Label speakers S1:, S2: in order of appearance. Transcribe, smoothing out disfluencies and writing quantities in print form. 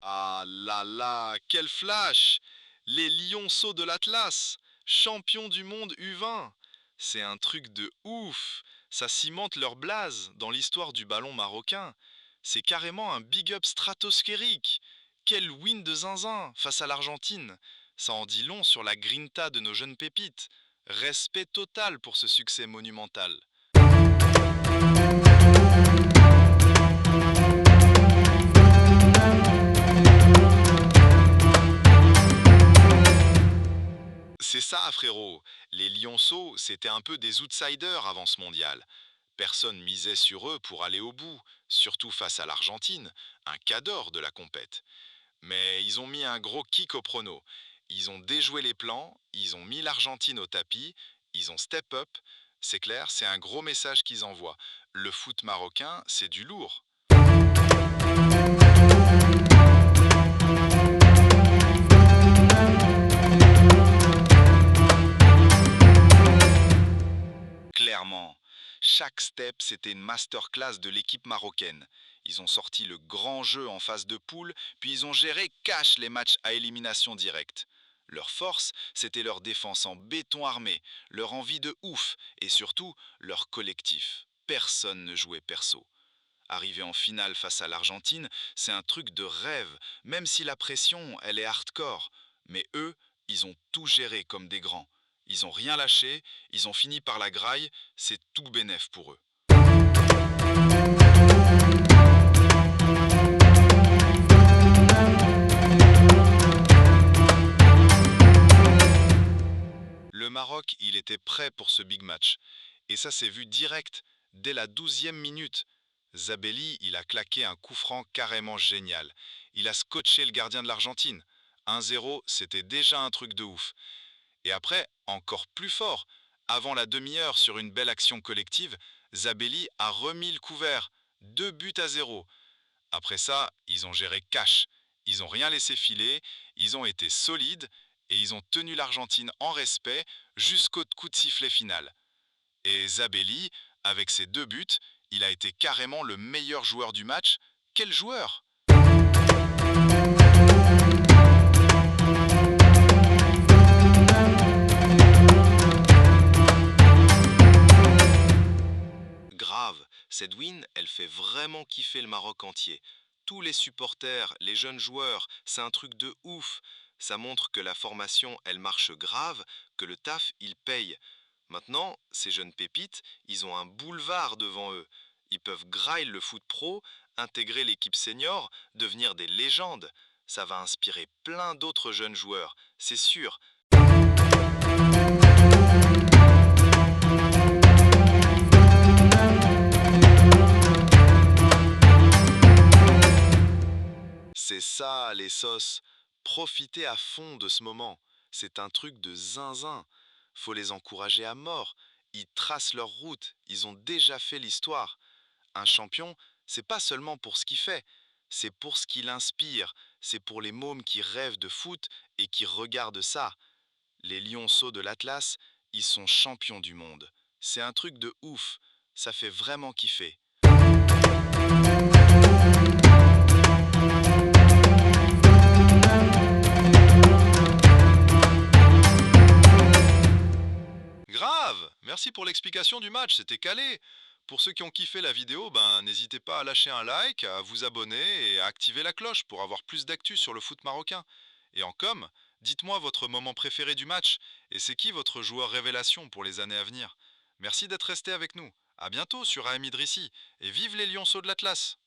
S1: Ah là là, quel flash! Les lionceaux de l'Atlas, champions du monde U20. C'est un truc de ouf. Ça cimente leur blaze dans l'histoire du ballon marocain. C'est carrément un big up stratosphérique. Quel win de zinzin face à l'Argentine. Ça en dit long sur la grinta de nos jeunes pépites. Respect total pour ce succès monumental. C'est ça, frérot. Les Lionceaux, c'était un peu des outsiders avant ce mondial. Personne misait sur eux pour aller au bout, surtout face à l'Argentine, un cador de la compète. Mais ils ont mis un gros kick au prono. Ils ont déjoué les plans, ils ont mis l'Argentine au tapis, ils ont step up. C'est clair, c'est un gros message qu'ils envoient. Le foot marocain, c'est du lourd. Clairement, chaque step, c'était une masterclass de l'équipe marocaine. Ils ont sorti le grand jeu en phase de poule, puis ils ont géré cash les matchs à élimination directe. Leur force, c'était leur défense en béton armé, leur envie de ouf et surtout leur collectif. Personne ne jouait perso. Arriver en finale face à l'Argentine, c'est un truc de rêve, même si la pression, elle est hardcore. Mais eux, ils ont tout géré comme des grands. Ils ont rien lâché, ils ont fini par la graille, c'est tout bénef pour eux. Le Maroc, il était prêt pour ce big match. Et ça s'est vu direct, dès la 12e minute. Zabelli, il a claqué un coup franc carrément génial. Il a scotché le gardien de l'Argentine. 1-0, c'était déjà un truc de ouf. Et après, encore plus fort, avant la demi-heure sur une belle action collective, Zabelli a remis le couvert. 2 buts à 0. Après ça, ils ont géré cash. Ils n'ont rien laissé filer, ils ont été solides et ils ont tenu l'Argentine en respect jusqu'au coup de sifflet final. Et Zabelli, avec ses 2 buts, il a été carrément le meilleur joueur du match. Quel joueur! Grave, cette win, elle fait vraiment kiffer le Maroc entier. Tous les supporters, les jeunes joueurs, c'est un truc de ouf. Ça montre que la formation, elle marche grave, que le taf, il paye. Maintenant, ces jeunes pépites, ils ont un boulevard devant eux. Ils peuvent grailler le foot pro, intégrer l'équipe senior, devenir des légendes. Ça va inspirer plein d'autres jeunes joueurs, c'est sûr. C'est ça, les sauces. Profitez à fond de ce moment. C'est un truc de zinzin. Faut les encourager à mort. Ils tracent leur route. Ils ont déjà fait l'histoire. Un champion, c'est pas seulement pour ce qu'il fait. C'est pour ce qu'il inspire. C'est pour les mômes qui rêvent de foot et qui regardent ça. Les lionceaux de l'Atlas, ils sont champions du monde. C'est un truc de ouf. Ça fait vraiment kiffer. Grave! Merci pour l'explication du match, c'était calé. Pour ceux qui ont kiffé la vidéo, ben n'hésitez pas à lâcher un like, à vous abonner et à activer la cloche pour avoir plus d'actu sur le foot marocain. Et en com, dites-moi votre moment préféré du match et c'est qui votre joueur révélation pour les années à venir. Merci d'être resté avec nous. À bientôt sur AM Idrissi et vive les lionceaux de l'Atlas!